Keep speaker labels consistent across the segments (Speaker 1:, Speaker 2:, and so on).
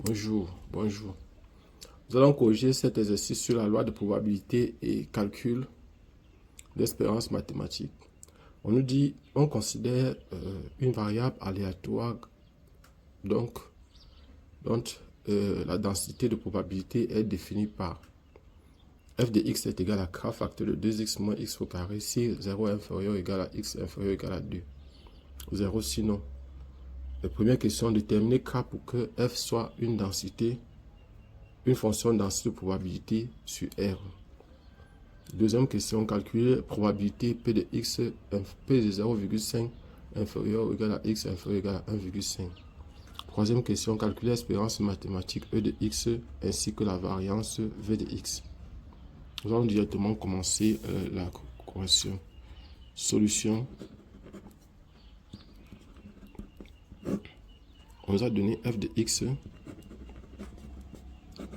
Speaker 1: Bonjour. Nous allons corriger cet exercice sur la loi de probabilité et calcul d'espérance mathématique. On nous dit, on considère une variable aléatoire, donc dont la densité de probabilité est définie par f de x est égal à k facteur de 2x moins x au carré si 0 est inférieur ou égal à x inférieur ou égal à 2. 0 sinon. La première question, déterminer k pour que f soit une fonction de densité de probabilité sur R. Deuxième question, calculer probabilité P de x, P de 0,5 inférieur ou égal à x inférieur ou égal à 1,5. Troisième question, calculer l'espérance mathématique E de x ainsi que la variance V de x. Nous allons directement commencer la correction. Solution. On nous a donné f de x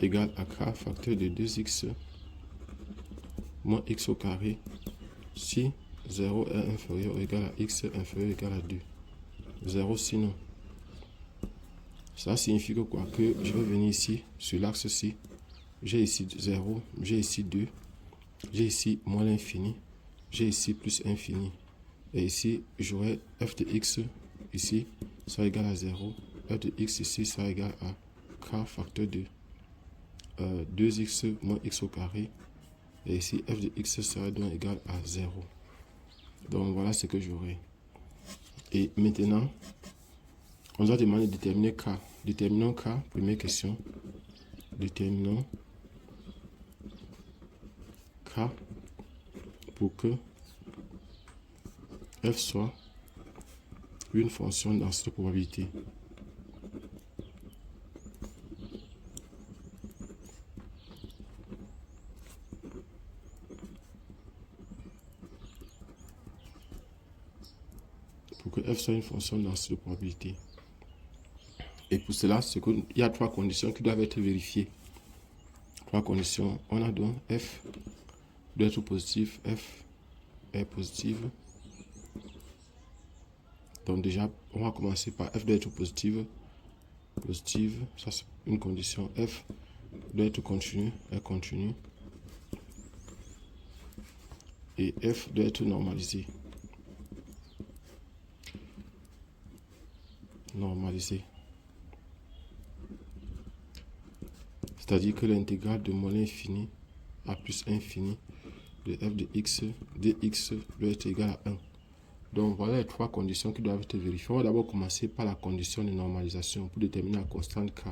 Speaker 1: égale à k facteur de 2x moins x au carré si 0 est inférieur ou égal à x inférieur ou égal à 2. 0 sinon. Ça signifie que quoi? Que je vais venir ici, sur l'axe-ci. J'ai ici 0, j'ai ici 2, j'ai ici moins l'infini, j'ai ici plus infini. Et ici, j'aurai f de x ici, ça égale à 0. F de x ici, ça égale à k facteur de 2x moins x au carré. Et ici, f de x sera donc égal à 0. Donc voilà ce que j'aurai. Et maintenant, on doit demander de déterminer k. Déterminons k, première question. Déterminons k pour que f soit une fonction de densité de probabilité. Pour que f soit une fonction de densité de probabilité. Et pour cela, il y a trois conditions qui doivent être vérifiées. Trois conditions. On a donc f doit être positif, f est positive. Donc déjà, on va commencer par f doit être positive. Positive, ça c'est une condition. F doit être continue, est continue. Et f doit être normalisé. Normalisé. C'est-à-dire que l'intégrale de moins l'infini à plus infini de f de x dx doit être égal à 1. Donc voilà les trois conditions qui doivent être vérifiées. On va d'abord commencer par la condition de normalisation pour déterminer la constante k.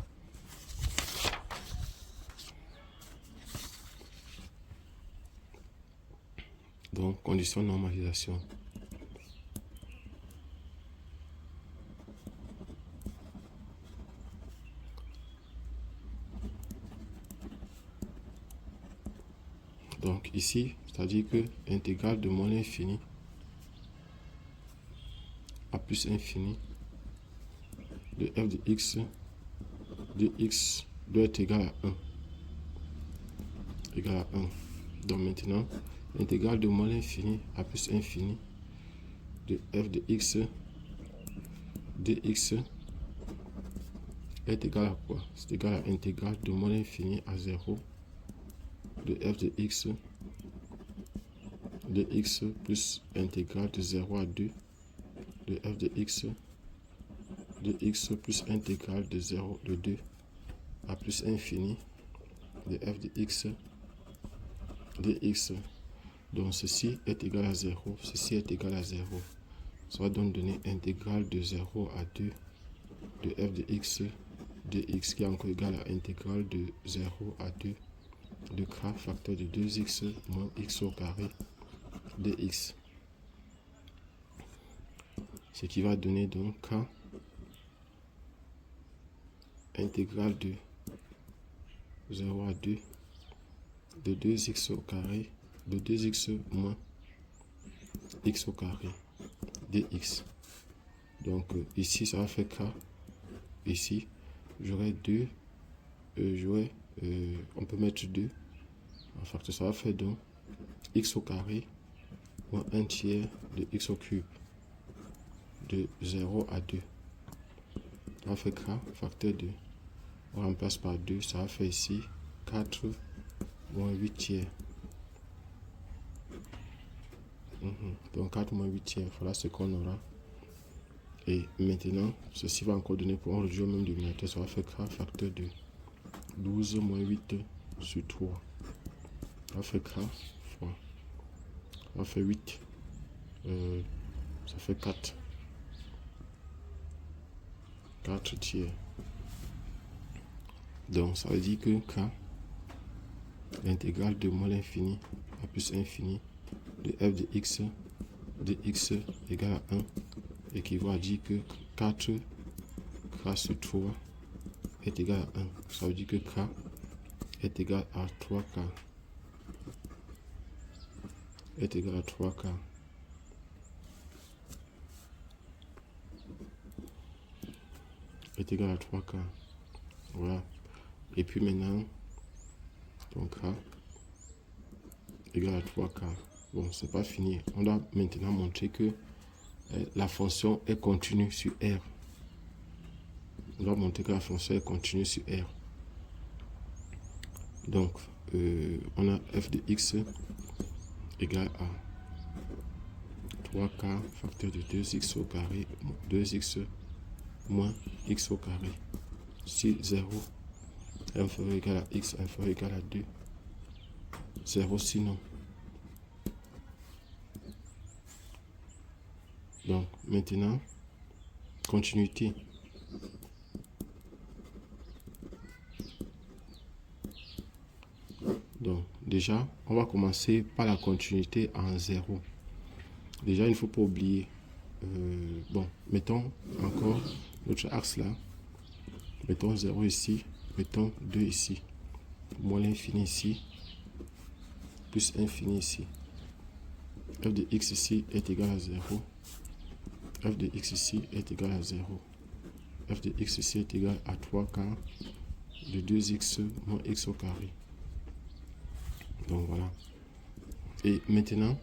Speaker 1: Donc condition de normalisation. Donc ici, c'est-à-dire que l'intégrale de moins l'infini à plus infini de f de x dx doit être égal à 1. Égal à 1. Donc maintenant, l'intégrale de moins l'infini à plus infini de f de x dx est égal à quoi? C'est égal à l'intégrale de moins l'infini à 0 de f de x dx plus intégrale de 0 à 2 de f de x dx plus intégrale de 0 de 2 à plus infini de f de x dx. Donc ceci est égal à 0, ceci est égal à 0. Ça va donc donner intégrale de 0 à 2 de f de x dx qui est encore égal à intégrale de 0 à 2 de k facteur de 2x moins x au carré dx. Ce qui va donner donc k intégrale de 0 à 2 de 2x au carré de 2x moins x au carré dx. Donc ici ça va faire k. Ici j'aurai 2, on peut mettre 2 en facteur, ça va faire donc x au carré moins 1 tiers de x au cube de 0 à 2. Ça va faire k facteur de On remplace par 2, ça va faire ici 4 moins 8 tiers. Donc 4 moins 8 tiers, voilà ce qu'on aura. Et maintenant, ceci va encore donner, pour on réduit au même dénominateur, ça va faire k facteur de 12 moins 8 sur 3. Ça va faire k fois. Ça va faire 8. Ça fait 4. 4 tiers. Donc ça veut dire que k, l'intégrale de moins l'infini à plus infini de f de x égale à 1 équivaut à dire que 4 k sur 3 est égal à 1. Ça veut dire que k est égal à 3k. Est égal à 3k. Est égal à 3k. Voilà. Et puis maintenant, donc k égale à 3k. Bon, c'est pas fini. On doit maintenant montrer que la fonction est continue sur R. On doit montrer que la fonction est continue sur R. Donc, on a f de x égale à 3k facteur de 2x au carré, 2x moins x au carré. Si 0 est inférieur ou égal à x inférieur ou égal à 2, 0 sinon. Donc, maintenant, continuité. Donc, déjà, on va commencer par la continuité en 0. Déjà, il ne faut pas oublier. Bon, mettons encore notre axe là. Mettons 0 ici. Mettons 2 ici. Moins l'infini ici. Plus infini ici. F de x ici est égal à 0. F de x ici est égal à 0. F de x ici est égal à 3k de 2x moins x au carré. Donc voilà. Et maintenant,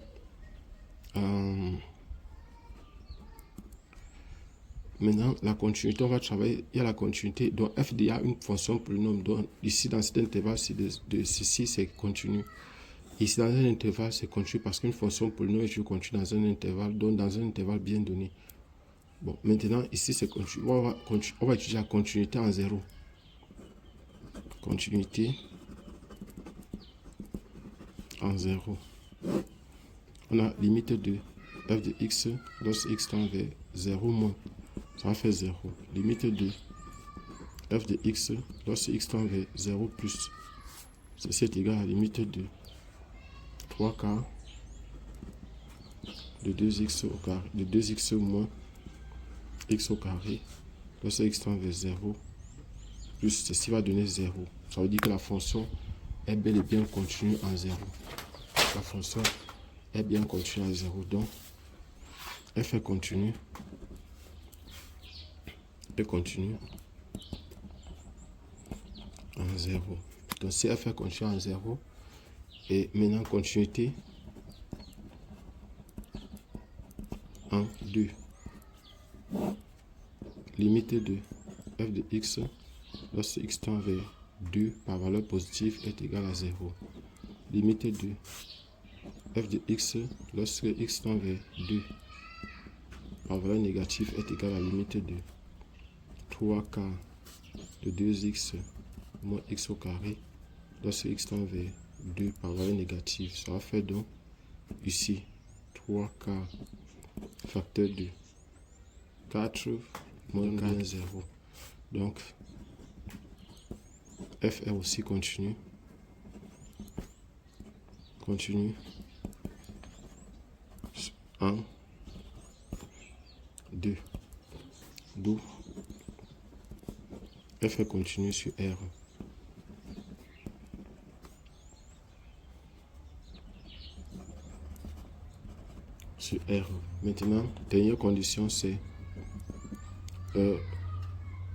Speaker 1: la continuité, on va travailler. Il y a la continuité. Donc f de, il y a une fonction polynôme. Donc ici, dans cet intervalle, ceci, c'est continu. Ici, dans un intervalle, c'est continu parce qu'une fonction polynôme est toujours continue dans un intervalle, donc dans un intervalle bien donné. Bon, maintenant, ici, c'est continu. On va utiliser la continuité en 0. Continuité en 0. On a limite de f de x lorsque x tend vers 0 moins. Ça va faire 0. Limite de f de x lorsque x tend vers 0 plus. Ceci est égal à la limite de 3k de 2x au carré, de 2x moins x au carré lorsque x tend vers 0 plus. Ceci va donner 0. Ça veut dire que la fonction est bel et bien continue en 0. La fonction est bien continue en 0. Donc, f est continue. Est continue en 0. Donc, si f est continue en 0, et maintenant continuité en 2. Limite de f de x lorsque x tend vers 2 par valeur positive est égal à 0. Limite de f de x lorsque x tend vers 2 par valeur négative est égal à la limite de 3k de 2x moins x au carré lorsque x tend vers 2 par valeur négative. Ça va faire donc ici 3k facteur de 4 moins 4, 0. Donc, f est aussi continu. Continue en 2. D'où f est continu sur R. Sur R. Maintenant, dernière condition, c'est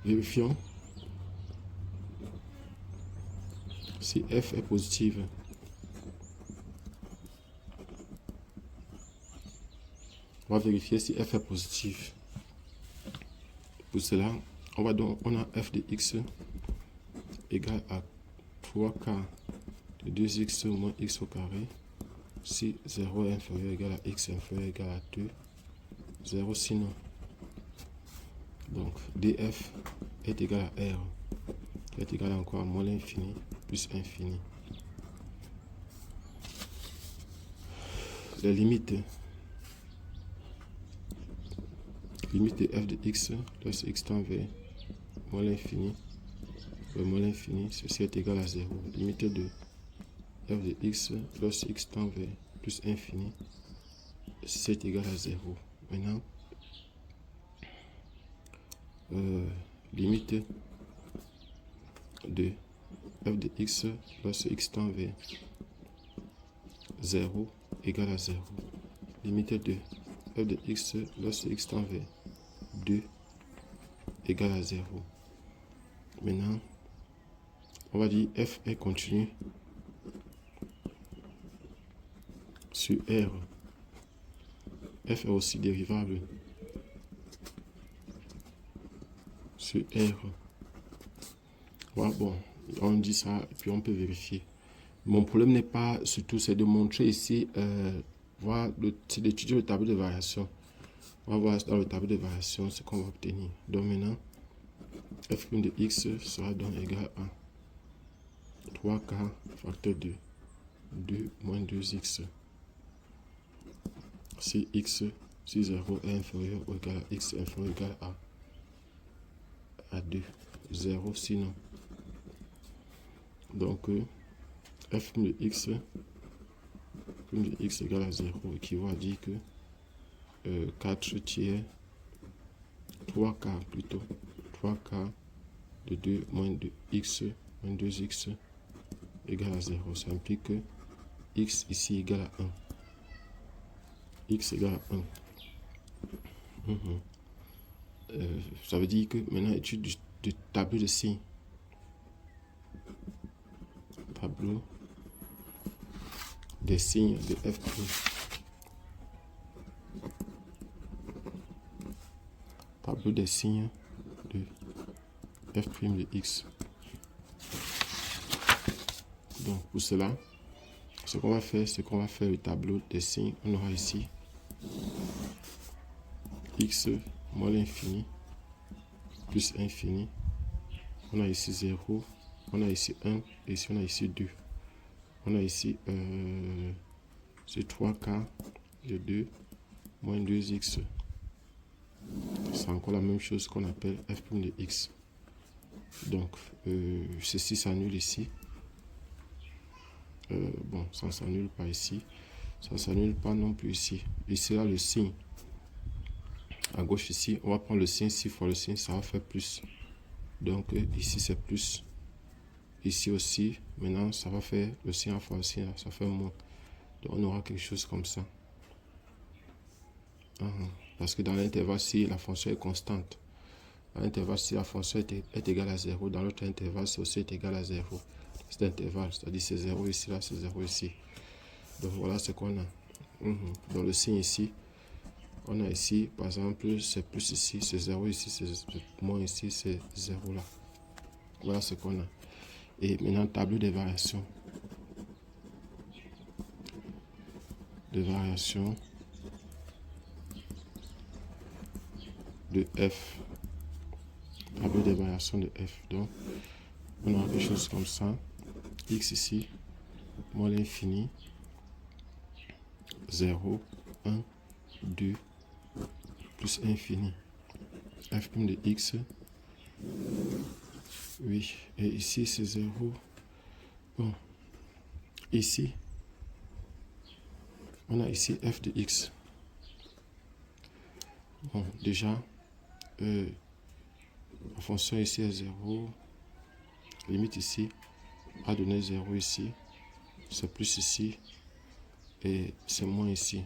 Speaker 1: vérifions si f est positive. On va vérifier si f est positif. Pour cela, on a f de x égale à 3 quarts de 2x moins x au carré. Si 0 est inférieur égal à x inférieur égal à 2, 0 sinon. Donc df est égal à r, qui est égal à encore à moins l'infini plus infini. Les limites. Limite de f de x lorsque x tend vers moins l'infini, ceci est égal à 0. Limite de f de x lorsque x tend vers plus infini, ceci est égal à 0. Maintenant, limite de f de x lorsque x tend vers 0 égale à 0. Limite de f de x lorsque x tend vers 2 égale à 0. Maintenant, on va dire f est continu sur R. F est aussi dérivable sur R. Voilà, bon, on dit ça et puis on peut vérifier. Mon problème n'est pas surtout, c'est de montrer ici, voir c'est d'étudier le tableau de variation. On va voir dans le tableau de variation ce qu'on va obtenir. Donc maintenant, f' de x sera donc égal à 3k facteur de 2 moins 2x. Si x, si 0 est inférieur ou égal à x inférieur ou égal à 2. 0 sinon. Donc, f' de x égale à 0 équivaut à dire que 4 tiers, 3k plutôt, 3k de 2 moins 2x moins 2x égale à 0. Ça implique que x ici égale à 1. X égale à 1. Ça veut dire que maintenant, étude du tableau de signes. Tableau des signes de f'. Tableau des signes de f' de x. Donc pour cela, ce qu'on va faire, c'est qu'on va faire le tableau des signes. On aura ici x moins l'infini plus infini. On a ici 0, on a ici 1 et ici on a ici 2. On a ici c'est 3k de 2 moins 2x. C'est encore la même chose qu'on appelle f' de x. Donc ceci s'annule ici. Bon, ça ne s'annule pas ici. Ça ne s'annule pas non plus ici. Ici là le signe. À gauche ici, on va prendre le signe 6 fois le signe, ça va faire plus. Donc ici c'est plus. Ici aussi, maintenant ça va faire le signe fois le signe, ça fait moins. Donc on aura quelque chose comme ça. Parce que dans l'intervalle, si la fonction est constante, dans l'intervalle, si la fonction est égale à 0, dans l'autre intervalle, c'est aussi égal à 0. C'est intervalle, c'est-à-dire c'est 0 ici, là c'est 0 ici. Donc voilà ce qu'on a. Dans le signe ici, on a ici, par exemple, c'est plus ici, c'est 0 ici, c'est moins ici, c'est 0 là. Voilà ce qu'on a. Et maintenant, tableau de variation. De variation de f. Tableau de variation de f. Donc, on aura quelque chose comme ça. X ici, moins l'infini, 0, 1, 2, plus infini. F' de x, oui, et ici c'est 0. Bon, ici, on a ici f de x. Bon, déjà, la fonction ici est 0. Limite ici, a donné 0 ici. C'est plus ici. Et c'est moins ici.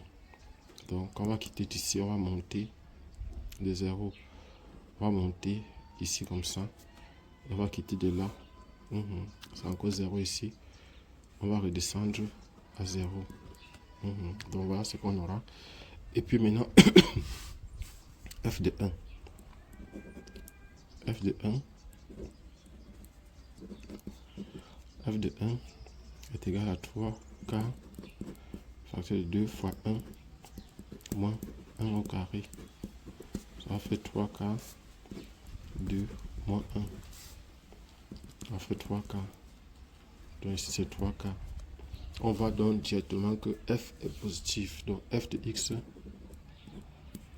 Speaker 1: Donc, on va quitter ici, on va monter de 0. On va monter ici comme ça. On va quitter de là. C'est encore 0 ici. On va redescendre à 0. Donc voilà ce qu'on aura. Et puis maintenant, f de 1. F de 1. f de 1 est égal à 3k facteur de 2 fois 1 moins 1 au carré. Ça fait 3k 2 moins 1. Ça fait 3k. Donc ici c'est 3k. On va donc directement que f est positif. Donc f de x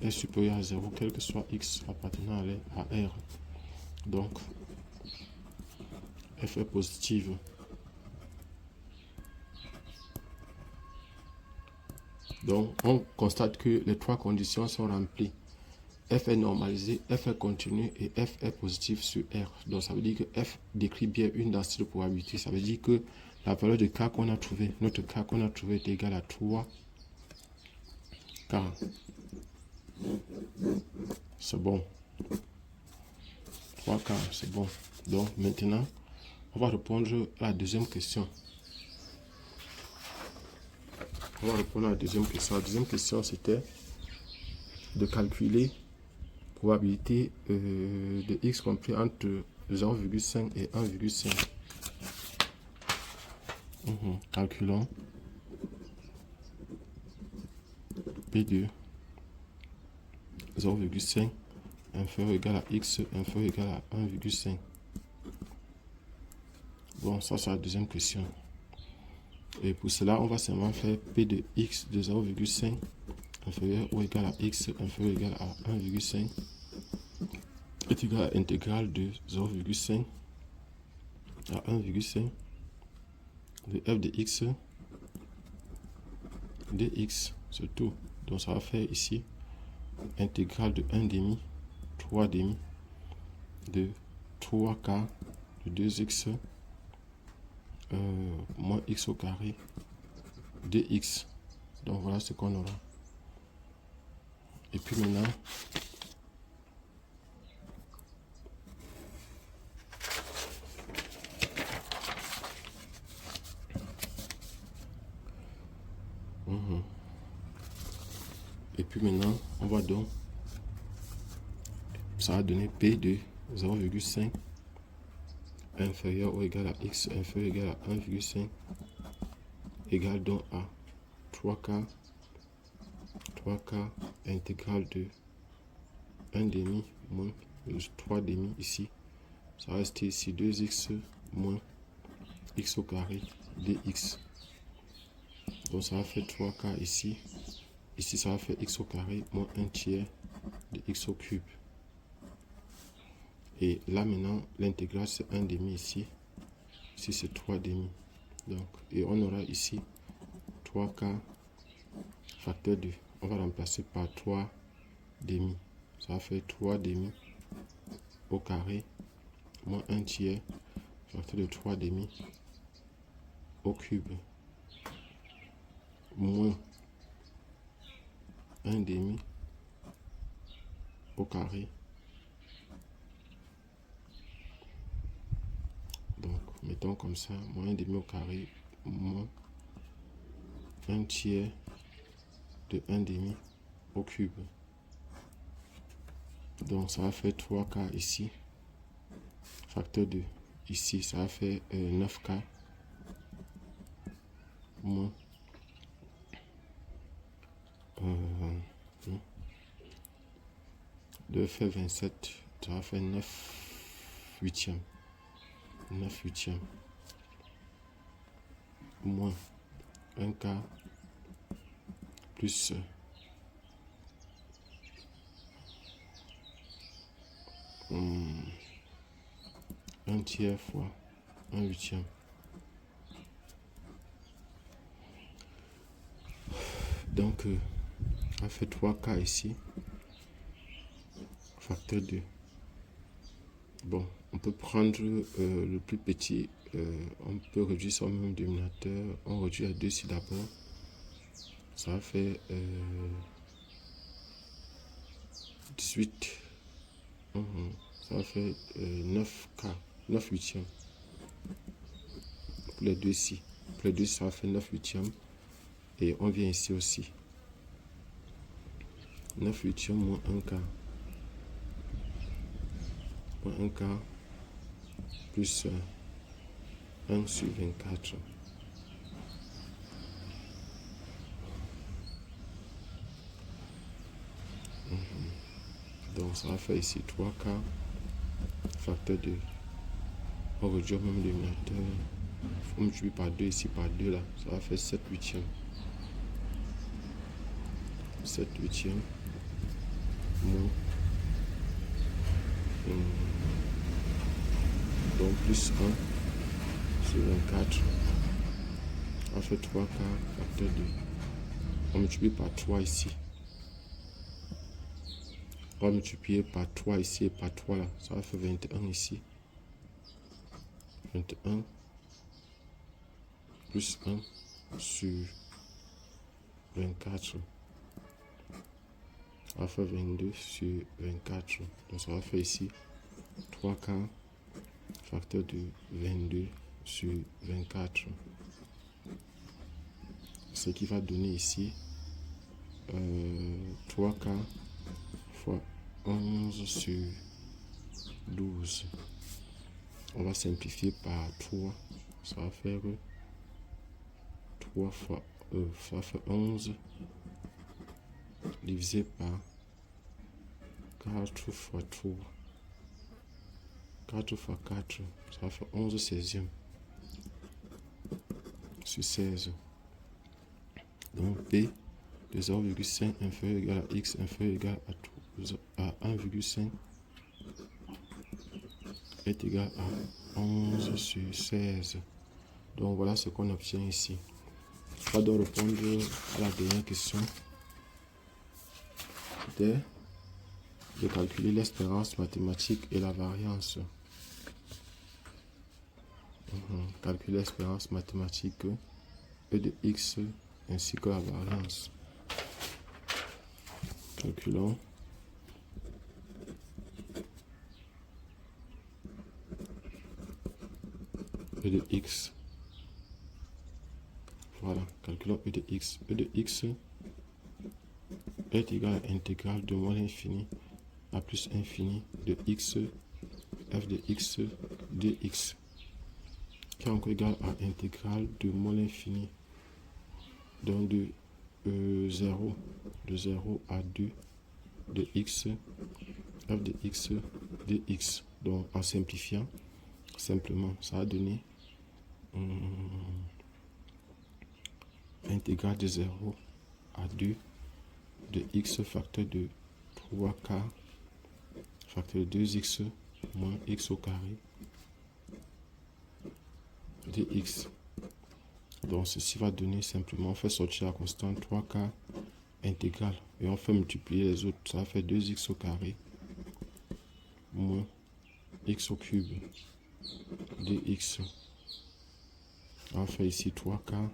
Speaker 1: est supérieur à 0, quel que soit x appartenant à R. Donc f est positive. Donc on constate que les trois conditions sont remplies. F est normalisé, F est continu et F est positif sur R. Donc ça veut dire que F décrit bien une densité de probabilité. Ça veut dire que la valeur de K qu'on a trouvé, notre K qu'on a trouvé est égal à 3K. C'est bon. 3K, c'est bon. Donc maintenant, on va répondre à la deuxième question. On va répondre à la deuxième question. La deuxième question, c'était de calculer probabilité de x compris entre 0,5 et 1,5. Calculons P de 0,5 inférieur ou égal à x inférieur ou égal à 1,5. Bon, ça c'est la deuxième question. Et pour cela, on va seulement faire P de x de 0,5 inférieur ou égal à x inférieur ou égal à 1,5 est égal à l'intégrale de 0,5 à 1,5 de f de x dx, c'est tout. Donc ça va faire ici intégrale de 1 demi, 3 demi de 3k de 2x moins x au carré dx. Donc voilà ce qu'on aura. Et puis maintenant, on va donc, ça va donner P de 0,5 inférieur ou égal à x inférieur ou égal à 1,5 égale donc à 3k intégrale de 1 demi moins 3 demi ici. Ça reste ici 2x moins x au carré dx. Donc ça va faire 3k ici. Ici ça va faire x au carré moins 1 tiers de x au cube. Et là maintenant l'intégrale c'est 1 demi ici. Ici c'est 3 demi. Donc, et on aura ici 3k facteur 2. On va remplacer par 3 demi. Ça va faire 3 demi au carré moins 1 tiers facteur de 3 demi au cube moins 1 demi au carré. Donc mettons comme ça, moins 1 demi au carré moins 1 tiers de 1 demi au cube. Donc ça va faire 3k ici facteur 2. Ici ça va faire 9k moins 2 fait 27, ça va faire 9 huitièmes. 9 huitièmes moins 1k plus 1 tiers fois 1 huitième. Donc on fait 3k ici facteur 2. Bon, on peut prendre le plus petit, on peut réduire son même dénominateur, on réduit à 2 ici d'abord. Ça va faire 18. Ça va faire 9k, 9 huitièmes. Pour les deux ici. Pour les deux, ça va faire 9 huitièmes. Et on vient ici aussi. 9 huitièmes moins 1k. Moins 1k plus 1 sur 24. Donc ça va faire ici 3 quarts facteur de, on réduit même le numérateur, on multiplie par 2 ici, par 2 là, ça va faire 7 huitièmes. 7 huitièmes moins donc plus 1 sur 24, on fait 3 quarts facteur de, on multiplie par 3 ici, on va multiplier par 3 ici et par 3 là, ça va faire 21 ici, 21 plus 1 sur 24, ça va faire 22 sur 24, donc ça va faire ici 3 quarts facteur de 22 sur 24, ce qui va donner ici 3 quarts fois 11 sur 12. On va simplifier par 3, ça va faire 3 fois ça fait 11 divisé par 4 fois 3, 4 fois 4, ça fait 11 16e sur 16. Donc P de 0,5 inférieur égal à X inférieur égal à 1,5 est égal à 11 sur 16. Donc voilà ce qu'on obtient ici. On va donc répondre à la dernière question. C'était de calculer l'espérance mathématique et la variance. Calculer l'espérance mathématique E de X ainsi que la variance. Calculons. E de X. Voilà, calculons E de X. E de X est égal à l'intégrale de moins l'infini à plus infini de X, f de X dx, qui est encore égal à l'intégrale de moins l'infini, donc de 0 à 2 de X, f de X dx. Donc en simplifiant, simplement, ça a donné intégrale de 0 à 2 de X facteur de 3 quarts facteur de 2x moins x au carré de x. Donc ceci va donner simplement, on fait sortir la constante 3 quarts intégrale et on fait multiplier les autres, ça va faire 2x au carré moins x au cube de x. On fait ici 3 quarts,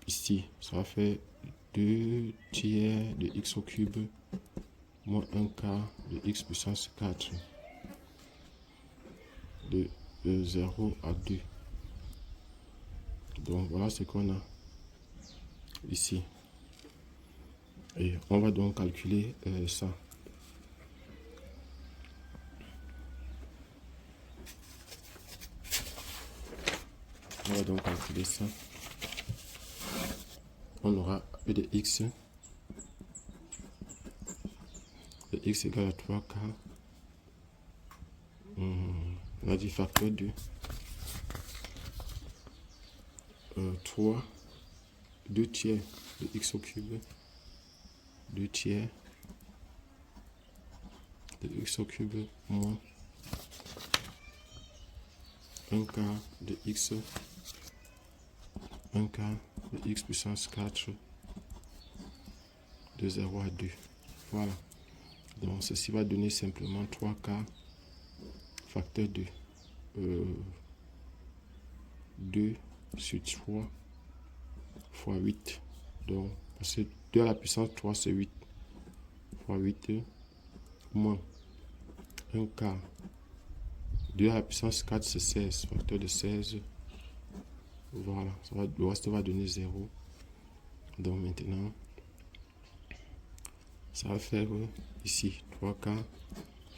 Speaker 1: ici ça va faire 2 tiers de x au cube moins 1 quart de x puissance 4 de 0 à 2. Donc voilà ce qu'on a ici. Et on va donc calculer ça. On va donc calculer ça. On aura E de x. De x égale à 3 quarts. On a dit facteur de 3, 2 tiers de x au cube, 2 tiers de x au cube moins 1 quart de x, 1 quart de x puissance 4 de 0 à 2. Voilà. Donc ceci va donner simplement 3 quarts facteur de 2 sur 3 fois 8. Donc, parce que 2 à la puissance 3 c'est 8 fois 8 moins 1 quart. 2 à la puissance 4 c'est 16, facteur de 16. Voilà, le reste va donner 0. Donc maintenant, ça va faire ici 3 quarts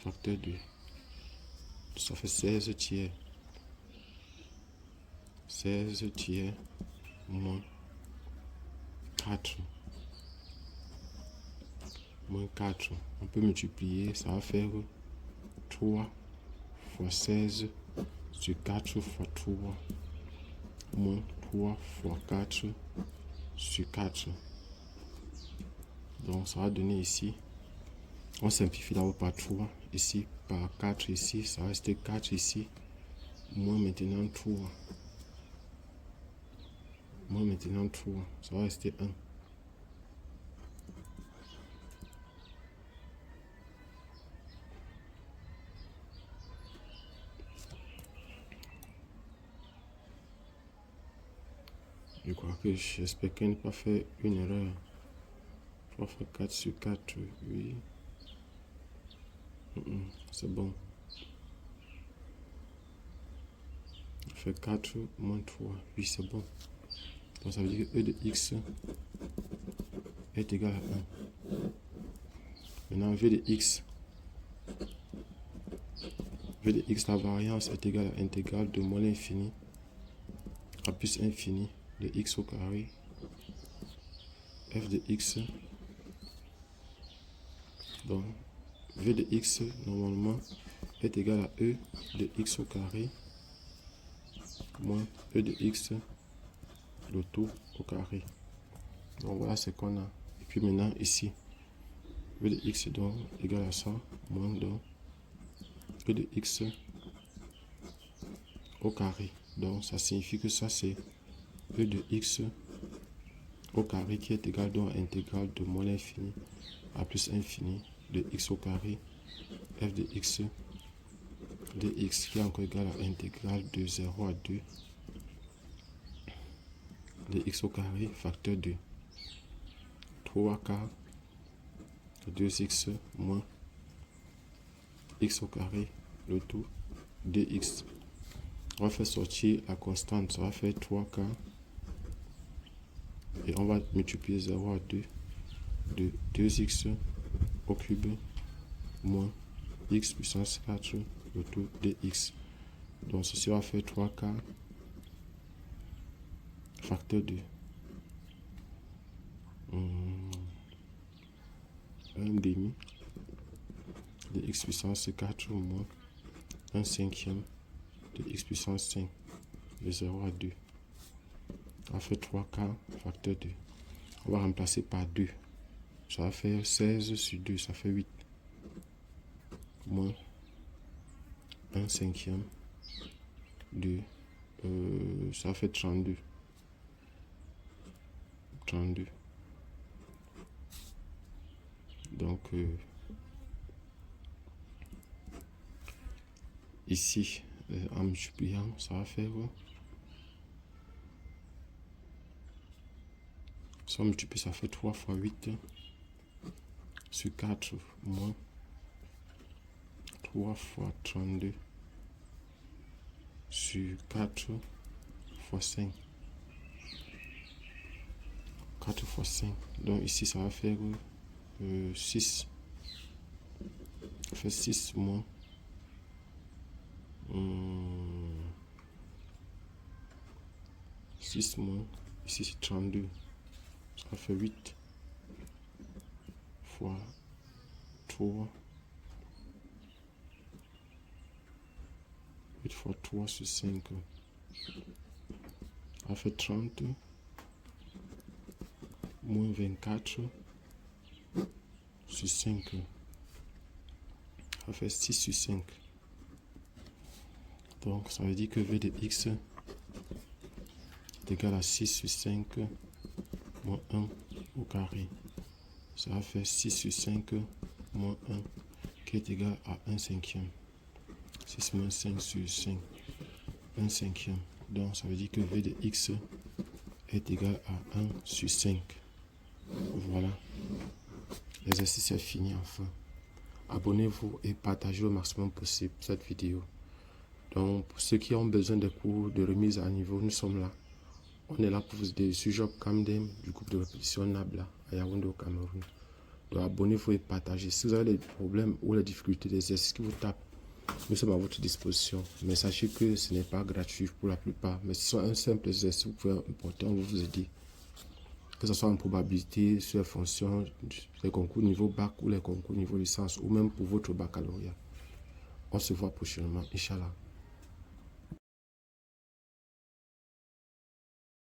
Speaker 1: facteur de, ça fait 16 tiers 16 tiers moins 4. Moins 4. On peut multiplier, ça va faire 3 fois 16 sur 4 fois 3. Moins 3 fois 4 sur 4. Donc ça va donner ici. On simplifie d'abord par 3. Ici par 4 ici. Ça va rester 4 ici. Moins maintenant 3. Moins maintenant 3. Ça va rester 1. Je crois que j'espère qu'elle n'a pas fait une erreur. 3 fois 4 sur 4, oui. C'est bon. On fait 4 moins 3, oui, c'est bon. Donc ça veut dire que E de x est égal à 1. Maintenant, V de x, la variance est égale à l'intégrale de moins l'infini à plus infini de x au carré. F de x, donc V de x normalement est égal à E de x au carré moins E de x le tout au carré. Donc voilà ce qu'on a. Et puis maintenant ici, V de x donc égal à ça, moins donc E de x au carré. Donc ça signifie que ça c'est E de x au carré qui est égal donc à intégrale de moins l'infini à plus infini de x au carré f de x qui est encore égal à intégrale de 0 à 2 de x au carré facteur de 3k de 2x moins x au carré le tout dx. On va faire sortir la constante, ça va faire 3k et on va multiplier 0 à 2 de 2x au cube moins x puissance 4 le tout dx. Donc ceci va faire 3k facteur de 1 demi de x puissance 4 moins 1 cinquième de x puissance 5 de 0 à 2. On va faire 3k facteur 2. On va remplacer par 2. Ça va faire 16 sur 2, ça fait 8. Moins 1 cinquième de... ça fait 32. 32. Donc, ici, en multipliant, ça va faire... Si on multiplie, ça fait 3 fois 8 sur 4 moins 3 fois 32 sur 4 fois 5. 4 fois 5. Donc ici, ça va faire 6. Ça fait 6 moins 6 moins, ici c'est 32. Ça fait 8 fois 3. 8 fois 3 sur 5. Ça fait 30. Moins 24 sur 5. Ça fait 6 sur 5. Donc ça veut dire que V de x est égal à 6 sur 5 moins 1 au carré. Ça va faire 6 sur 5 moins 1 qui est égal à 1 cinquième. 6 moins 5 sur 5. 1 cinquième. Donc ça veut dire que V de x est égal à 1 sur 5. Voilà. L'exercice est fini enfin. Abonnez-vous et partagez au maximum possible cette vidéo. Donc pour ceux qui ont besoin de cours de remise à niveau, nous sommes là. On est là pour vous aider. Je suis Job Kamdem du groupe de répétition Nabla à Yaoundé au Cameroun. Donc abonnez-vous et partagez. Si vous avez des problèmes ou les difficultés, des exercices qui vous tapent, Nous sommes à votre disposition. Mais sachez que ce n'est pas gratuit pour la plupart. Mais ce sont un simple exercice que vous pouvez importer, on vous aider. Que ce soit en probabilité, sur les fonctions, les concours niveau bac ou les concours niveau licence, ou même pour votre baccalauréat. On se voit prochainement, Inch'Allah.